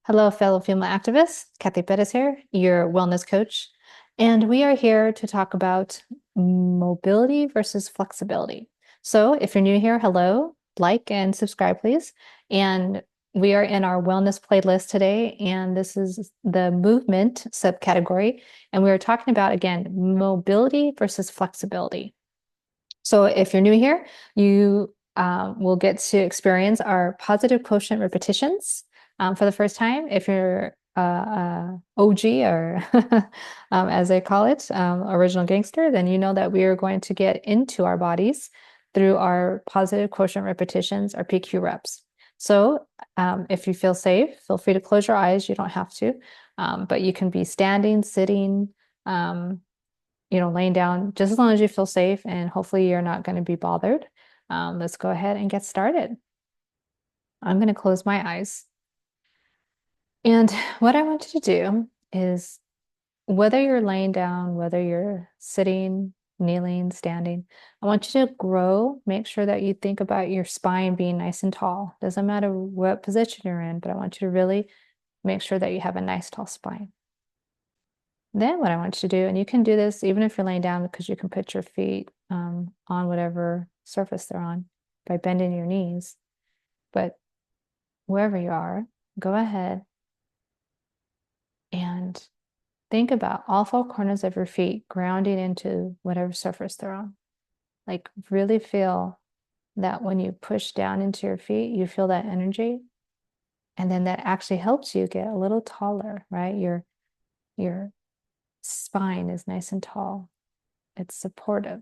Hello, fellow female activists. Cathy Pettis here, your wellness coach. And we are here to talk about mobility versus flexibility. So if you're new here, hello, like and subscribe, please. And we are in our wellness playlist today, and this is the movement subcategory. And we are talking about, again, mobility versus flexibility. So if you're new here, you will get to experience our positive quotient repetitions for the first time. If you're OG or as they call it, original gangster, then you know that we are going to get into our bodies through our positive quotient repetitions, our PQ reps. So if you feel safe, feel free to close your eyes. You don't have to, but you can be standing, sitting, laying down, just as long as you feel safe and hopefully you're not going to be bothered. Let's go ahead and get started. I'm going to close my eyes. And what I want you to do is, whether you're laying down, whether you're sitting, kneeling, standing, I want you to make sure that you think about your spine being nice and tall. Doesn't matter what position you're in, but I want you to really make sure that you have a nice tall spine. Then what I want you to do, and you can do this even if you're laying down, because you can put your feet on whatever surface they're on by bending your knees. But wherever you are, go ahead and think about all four corners of your feet grounding into whatever surface they're on. Like, really feel that when you push down into your feet, you feel that energy. And then that actually helps you get a little taller, right? Your spine is nice and tall. It's supportive.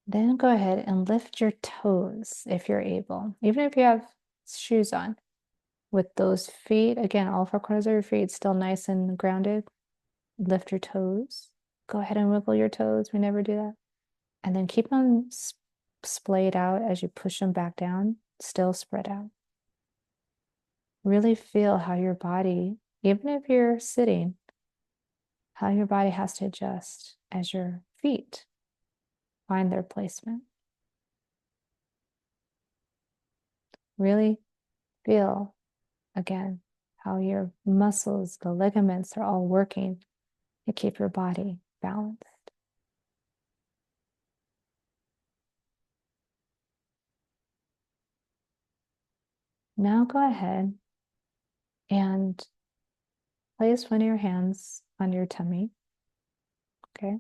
Then go ahead and lift your toes if you're able, even if you have shoes on. With those feet, again, all four corners of your feet still nice and grounded. Lift your toes. Go ahead and wiggle your toes. We never do that. And then keep them splayed out as you push them back down, still spread out. Really feel how your body, even if you're sitting, how your body has to adjust as your feet find their placement. Really feel, again, how your muscles, the ligaments are all working to keep your body balanced. Now go ahead and place one of your hands on your tummy. Okay.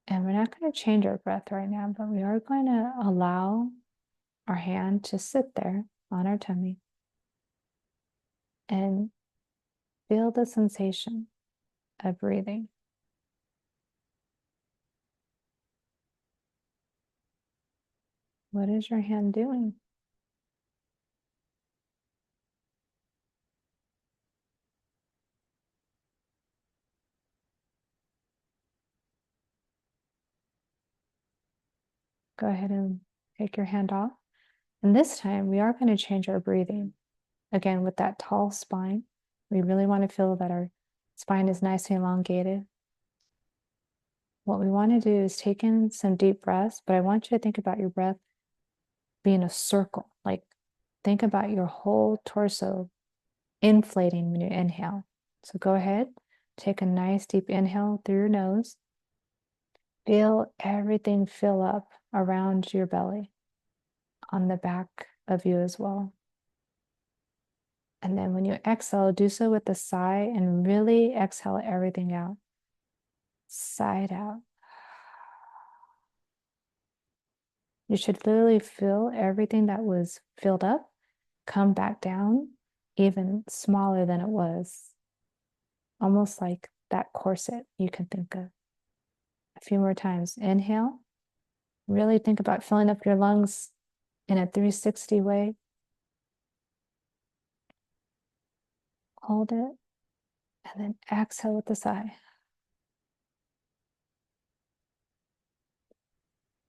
And we're not going to change our breath right now, but we are going to allow our hand to sit there on our tummy and feel the sensation of breathing. What is your hand doing? Go ahead and take your hand off. And this time we are going to change our breathing. Again, with that tall spine, we really want to feel that our spine is nice and elongated. What we want to do is take in some deep breaths, but I want you to think about your breath being a circle. Like, think about your whole torso inflating when you inhale. So go ahead, take a nice deep inhale through your nose. Feel everything fill up around your belly, on the back of you as well. And then when you exhale, do so with a sigh and really exhale everything out. Sigh it out. You should literally feel everything that was filled up come back down, even smaller than it was. Almost like that corset you can think of. A few more times. Inhale. Really think about filling up your lungs in a 360 way. Hold it. And then exhale with a sigh.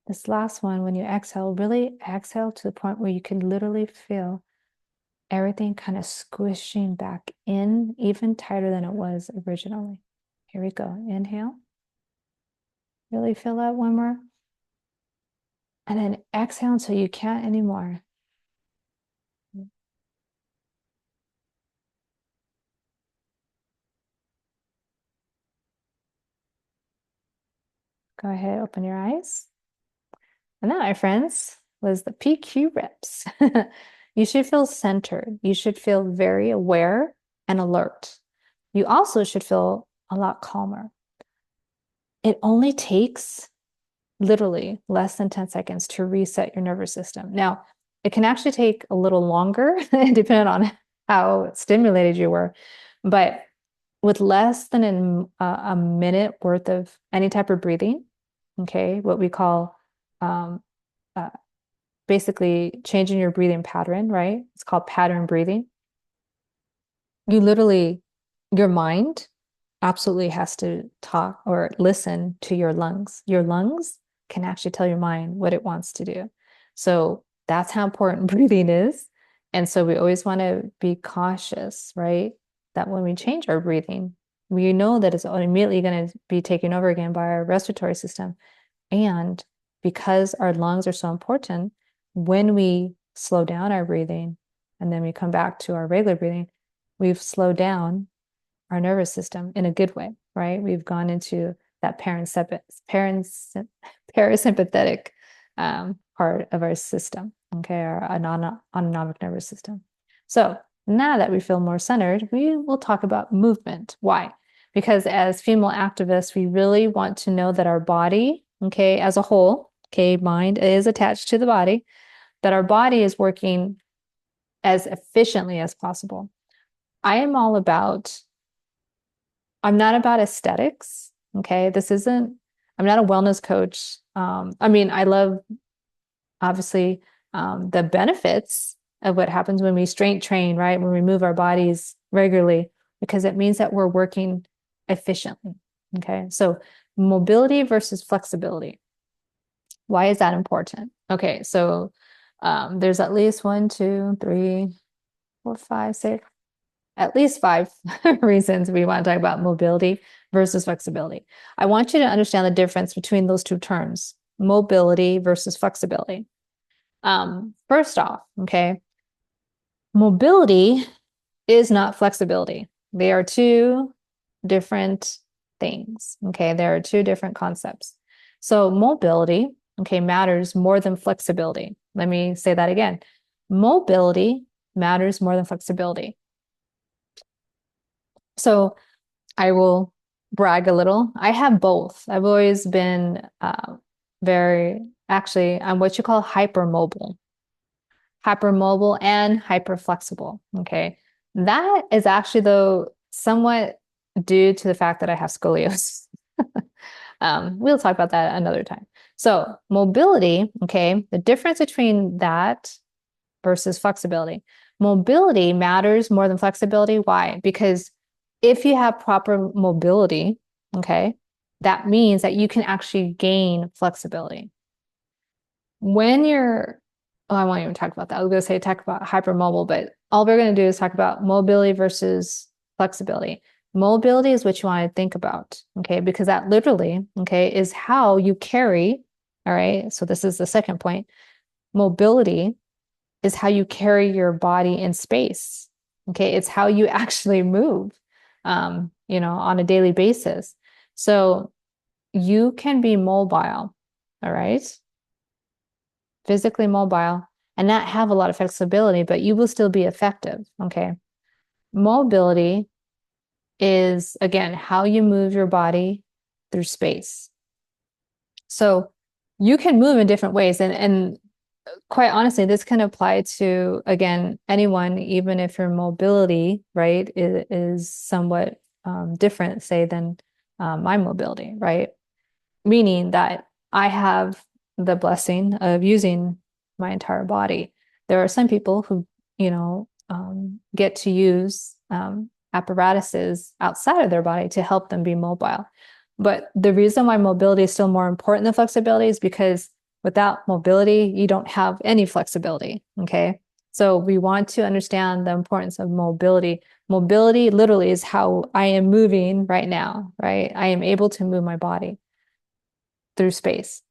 This last one, when you exhale, really exhale to the point where you can literally feel everything kind of squishing back in, even tighter than it was originally. Here we go. Inhale. Really feel that one more. And then exhale until you can't anymore. Go ahead, open your eyes. And that, my friends, was the PQ reps. You should feel centered. You should feel very aware and alert. You also should feel a lot calmer. It only takes literally less than 10 seconds to reset your nervous system. Now, it can actually take a little longer, depending on how stimulated you were. But with less than a minute worth of any type of breathing, okay, what we call uh, basically changing your breathing pattern, right? It's called pattern breathing. You literally, your mind absolutely has to talk or listen to your lungs. Your lungs can actually tell your mind what it wants to do. So that's how important breathing is. And so we always want to be cautious, right? That when we change our breathing, we know that it's immediately going to be taken over again by our respiratory system. And because our lungs are so important, when we slow down our breathing and then we come back to our regular breathing, we've slowed down our nervous system in a good way, right? We've gone into that parasympathetic part of our system, okay, our autonomic nervous system. So now that we feel more centered, we will talk about movement. Why? Because as female activists, we really want to know that our body, okay, as a whole, okay, mind is attached to the body, that our body is working as efficiently as possible. I'm not about aesthetics. Okay. I'm not a wellness coach. I love obviously the benefits of what happens when we strength train, right? When we move our bodies regularly, because it means that we're working efficiently. Okay. So mobility versus flexibility. Why is that important? Okay. So there's at least 1, 2, 3, 4, 5, 6, at least 5 reasons we want to talk about mobility versus flexibility. I want you to understand the difference between those two terms, mobility versus flexibility. First off, okay, mobility is not flexibility. They are two different things. Okay, there are two different concepts. So mobility, okay, matters more than flexibility. Let me say that again. Mobility matters more than flexibility. So I will brag a little. I have both. I've always been I'm what you call hypermobile and hyper flexible. Okay. That is actually, though, somewhat due to the fact that I have scoliosis. We'll talk about that another time. So, mobility, okay, the difference between that versus flexibility. Mobility matters more than flexibility. Why? Because if you have proper mobility, okay, that means that you can actually gain flexibility. When you're, oh, I won't even talk about that. I was going to say talk about hypermobile, but all we're going to do is talk about mobility versus flexibility. Mobility is what you want to think about, okay, because that literally, okay, is how you carry, all right, so this is the second point. Mobility is how you carry your body in space. Okay. It's how you actually move, on a daily basis. So you can be mobile, all right, physically mobile, and not have a lot of flexibility, but you will still be effective. Okay. Mobility is, again, how you move your body through space. So you can move in different ways. And quite honestly, this can apply to, again, anyone, even if your mobility, right, is somewhat different, say, than my mobility, right? Meaning that I have the blessing of using my entire body. There are some people who, get to use apparatuses outside of their body to help them be mobile. But the reason why mobility is still more important than flexibility is because without mobility, you don't have any flexibility. Okay. So we want to understand the importance of mobility. Mobility literally is how I am moving right now, right? I am able to move my body through space.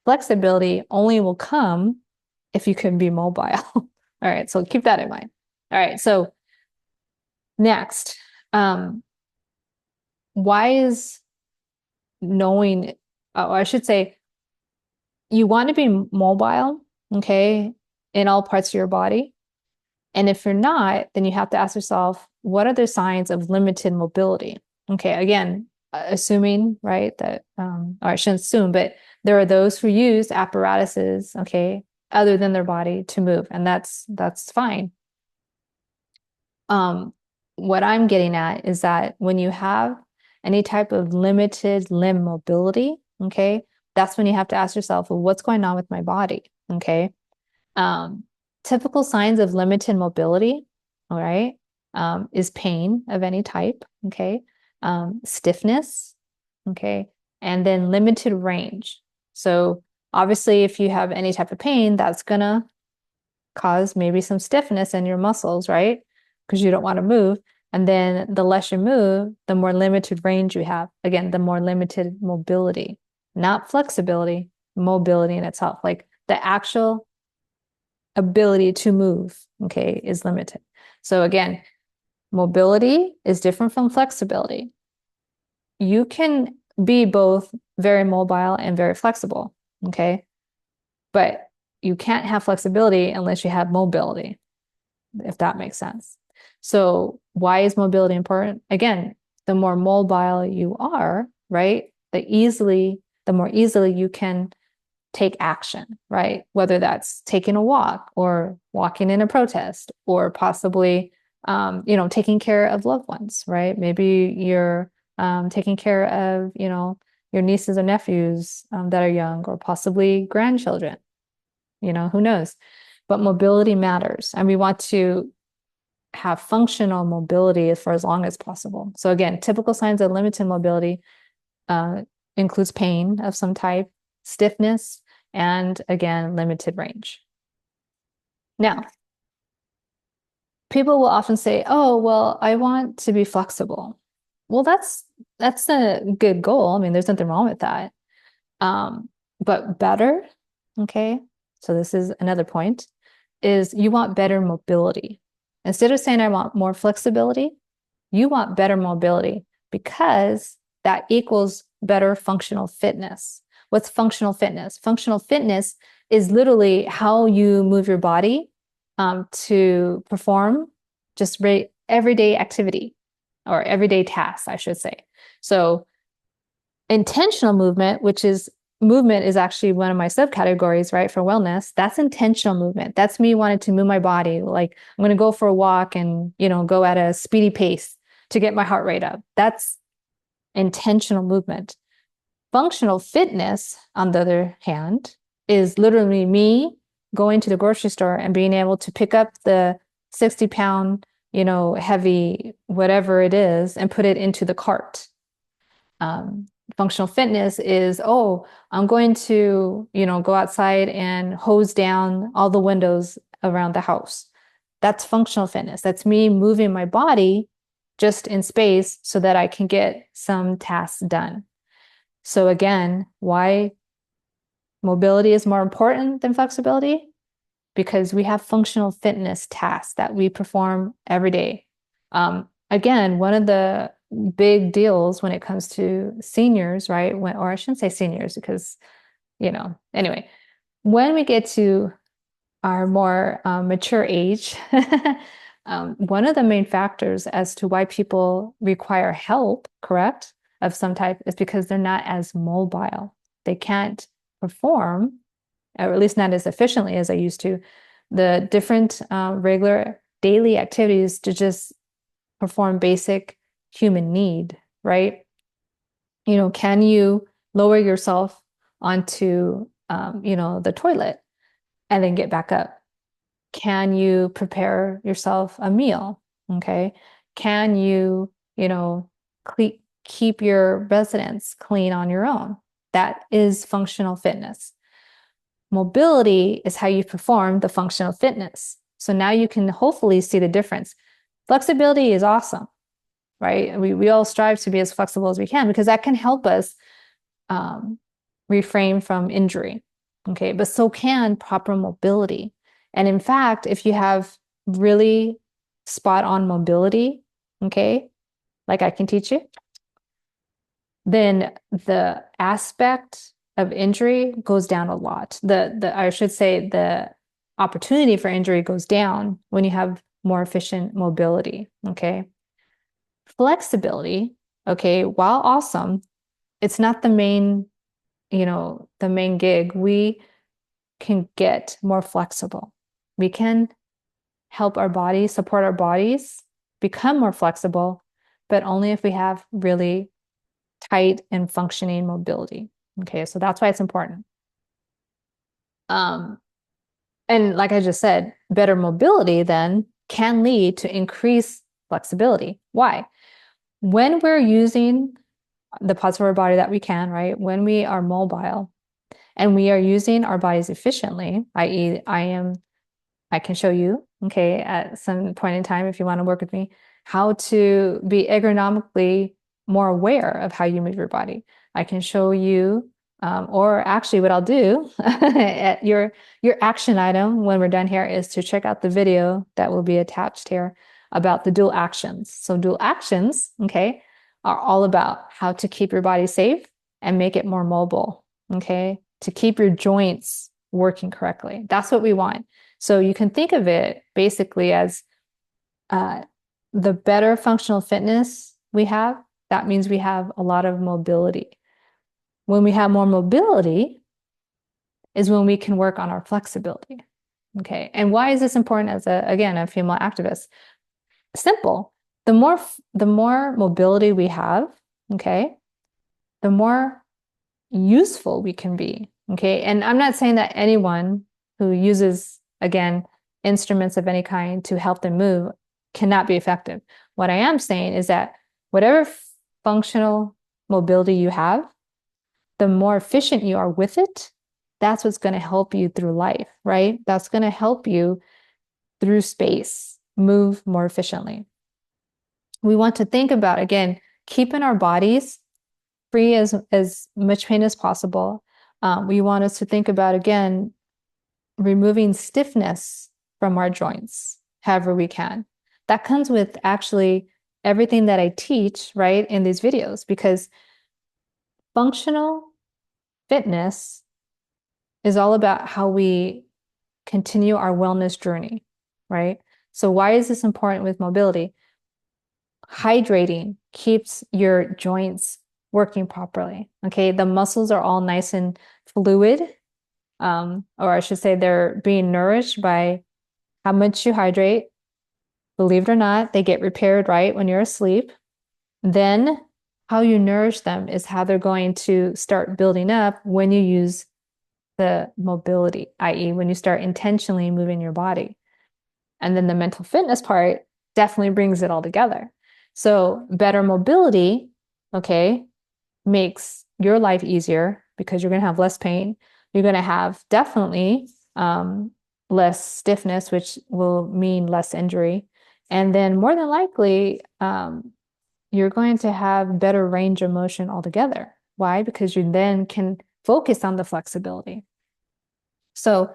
Flexibility only will come if you can be mobile. All right. So keep that in mind. All right. So next, why is knowing I should say, you want to be mobile, okay, in all parts of your body. And if you're not, then you have to ask yourself, what are the signs of limited mobility? Okay, again, assuming, right, that, or I shouldn't assume, but there are those who use apparatuses, okay, other than their body to move, and that's fine. Um, what I'm getting at is that when you have any type of limited limb mobility, okay, that's when you have to ask yourself, well, what's going on with my body? Okay. Um, Typical signs of limited mobility, all right, is pain of any type, okay, stiffness, okay, and then limited range. So obviously, if you have any type of pain, that's gonna cause maybe some stiffness in your muscles, right? Because you don't want to move. And then the less you move, the more limited range you have. Again, the more limited mobility, not flexibility, mobility in itself. Like the actual ability to move, okay, is limited. So again, mobility is different from flexibility. You can be both very mobile and very flexible, okay? But you can't have flexibility unless you have mobility, if that makes sense. So why is mobility important? Again, the more mobile you are, right, the more easily you can take action, right? Whether that's taking a walk or walking in a protest or possibly, taking care of loved ones, right? Maybe you're taking care of, your nieces or nephews that are young or possibly grandchildren, who knows? But mobility matters. And we want to have functional mobility for as long as possible. So again, typical signs of limited mobility uh, includes pain of some type, stiffness, and again, limited range. Now, people will often say, "Oh, well, I want to be flexible." Well, that's a good goal. I mean, there's nothing wrong with that. But better, okay? So this is another point, is you want better mobility. Instead of saying I want more flexibility, you want better mobility because that equals better functional fitness. What's functional fitness? Functional fitness is literally how you move your body to perform just everyday activity or everyday tasks, I should say. So intentional movement, which is movement is actually one of my subcategories, right, for wellness. That's intentional movement. That's me wanting to move my body. Like I'm going to go for a walk and, go at a speedy pace to get my heart rate up. That's intentional movement. Functional fitness, on the other hand, is literally me going to the grocery store and being able to pick up the 60-pound, heavy, whatever it is, and put it into the cart. Functional fitness is, oh, I'm going to, go outside and hose down all the windows around the house. That's functional fitness. That's me moving my body just in space so that I can get some tasks done. So again, why mobility is more important than flexibility? Because we have functional fitness tasks that we perform every day. Again, one of the big deals when it comes to seniors, right? Or I shouldn't say seniors because, anyway, when we get to our more mature age, one of the main factors as to why people require help, correct, of some type is because they're not as mobile. They can't perform, or at least not as efficiently as I used to, the different regular daily activities to just perform basic human need, right? Can you lower yourself onto, the toilet and then get back up? Can you prepare yourself a meal? Okay. Can you, keep your residence clean on your own? That is functional fitness. Mobility is how you perform the functional fitness. So now you can hopefully see the difference. Flexibility is awesome, right? We all strive to be as flexible as we can because that can help us refrain from injury. Okay, but so can proper mobility. And in fact, if you have really spot on mobility, okay, like I can teach you, then the aspect of injury goes down a lot. I should say the opportunity for injury goes down when you have more efficient mobility. Okay. Flexibility, okay, while awesome, it's not the main, the main gig. We can get more flexible. We can help our bodies, support our bodies, become more flexible, but only if we have really tight and functioning mobility. Okay, so that's why it's important. And like I just said, better mobility then can lead to increased flexibility. Why? When we're using the parts of our body that we can, right? When we are mobile and we are using our bodies efficiently, i.e., I can show you, okay, at some point in time, if you want to work with me, how to be ergonomically more aware of how you move your body. I can show you, or actually what I'll do at your action item when we're done here is to check out the video that will be attached here about the dual actions. So dual actions, okay, are all about how to keep your body safe and make it more mobile, okay, to keep your joints working correctly. That's what we want. So you can think of it basically as the better functional fitness we have, that means we have a lot of mobility. When we have more mobility is when we can work on our flexibility. Okay. And why is this important as a female activist? Simple. The more mobility we have, okay, the more useful we can be. Okay. And I'm not saying that anyone who uses, again, instruments of any kind to help them move cannot be effective. What I am saying is that whatever functional mobility you have, the more efficient you are with it, that's what's going to help you through life, right? That's going to help you through space move more efficiently. We want to think about, again, keeping our bodies free as much pain as possible. We want us to think about, again, removing stiffness from our joints however we can. That comes with actually everything that I teach, right, in these videos, because functional fitness is all about how we continue our wellness journey, right? So why is this important with mobility? Hydrating keeps your joints working properly. Okay, the muscles are all nice and fluid, or I should say they're being nourished by how much you hydrate. Believe it or not, they get repaired right when you're asleep. Then how you nourish them is how they're going to start building up when you use the mobility, i.e., when you start intentionally moving your body. And then the mental fitness part definitely brings it all together. So better mobility, okay, makes your life easier because you're going to have less pain. You're going to have definitely less stiffness, which will mean less injury. And then more than likely, you're going to have better range of motion altogether. Why? Because you then can focus on the flexibility. So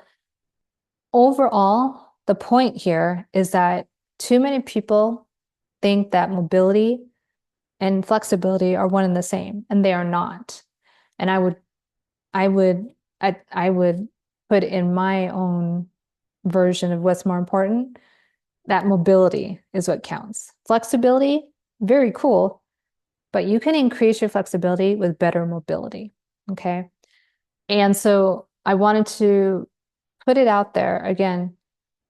overall, the point here is that too many people think that mobility and flexibility are one and the same, and they are not. And I would put in my own version of what's more important, that mobility is what counts. Flexibility, very cool, but you can increase your flexibility with better mobility. Okay. And so I wanted to put it out there again,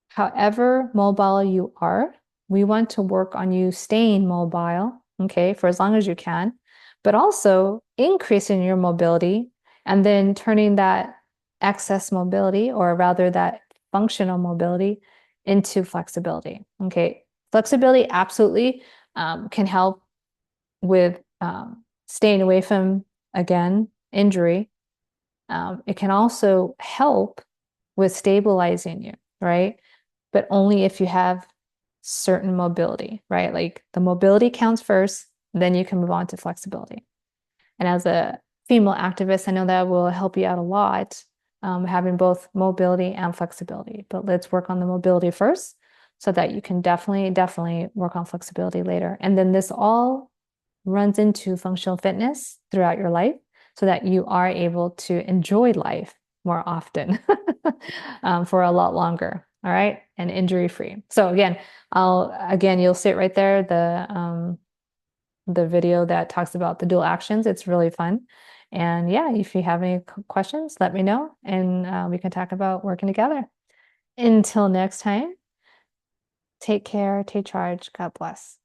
however mobile you are, we want to work on you staying mobile, okay, for as long as you can, but also increasing your mobility and then turning that excess mobility, or rather that functional mobility, into flexibility. Okay, flexibility absolutely can help with staying away from, again, injury. It can also help with stabilizing you, right? But only if you have certain mobility, right? Like the mobility counts first, then you can move on to flexibility. And as a female activist, I know that will help you out a lot, having both mobility and flexibility. But let's work on the mobility first so that you can definitely work on flexibility later. And then this all runs into functional fitness throughout your life so that you are able to enjoy life more often for a lot longer. All right. And injury free. So again, you'll see it right there. The video that talks about the dual actions. It's really fun. And yeah, if you have any questions, let me know and we can talk about working together. Until next time, take care, take charge. God bless.